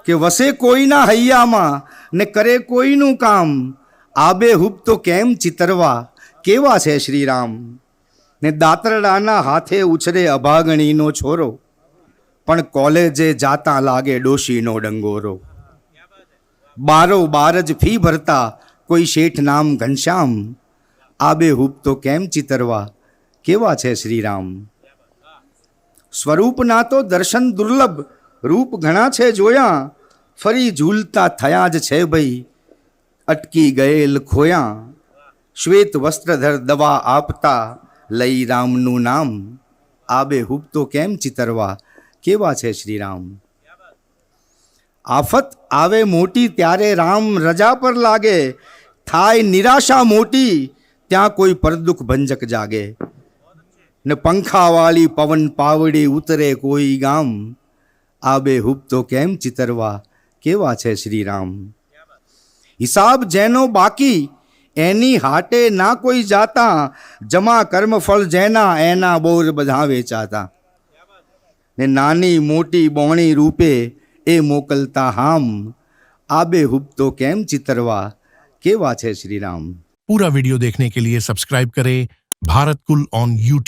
કે વસે કોઈના હૈયામાં ને કરે કોઈનું કામ, આબેહૂબ તો કેમ ચિતરવા કેવા છે શ્રીરામ. ને દાતરડાના હાથે ઉછરે અભાગણીનો છોરો, પણ કોલેજે જાતા લાગે ડોશીનો ડંગોરો. બારો બાર જ ફી ભરતા કોઈ શેઠ નામ ઘનશ્યામ, આબેહૂબ તો કેમ ચિતરવા કેવા છે શ્રીરામ. સ્વરૂપના તો દર્શન દુર્લભ, રૂપ ઘણા છે જોયા, ફરી ઝૂલતા થયા જ છે ભાઈ અટકી ગયેલ ખોયા. શ્વેત વસ્ત્રધર દવા આપતા લઈ રામનું નામ, આબેહૂબ તો કેમ ચિતરવા કેવા છે શ્રીરામ. આફત આવે મોટી ત્યારે રામ રજા પર લાગે, થાય નિરાશા મોટી ત્યાં કોઈ પરદુખ ભંજક જાગે. ને પંખાવાળી પવન પાવડી ઉતરે કોઈ ગામ, આબેહૂબ તો કેમ ચિતરવા કેવા છે શ્રીરામ. હિસાબ જેનો બાકી એની હાટે ના કોઈ જાતા, જમા કર્મફળ જેના એના બોર બધા વેચાતા. ને નાની મોટી બોણી રૂપે એ મોકલતા હામ, आबेहूब तो केम चितरवा केवा छे श्री राम। पूरा वीडियो देखने के लिए सब्सक्राइब करें भारत कुल ऑन यूट्यूब।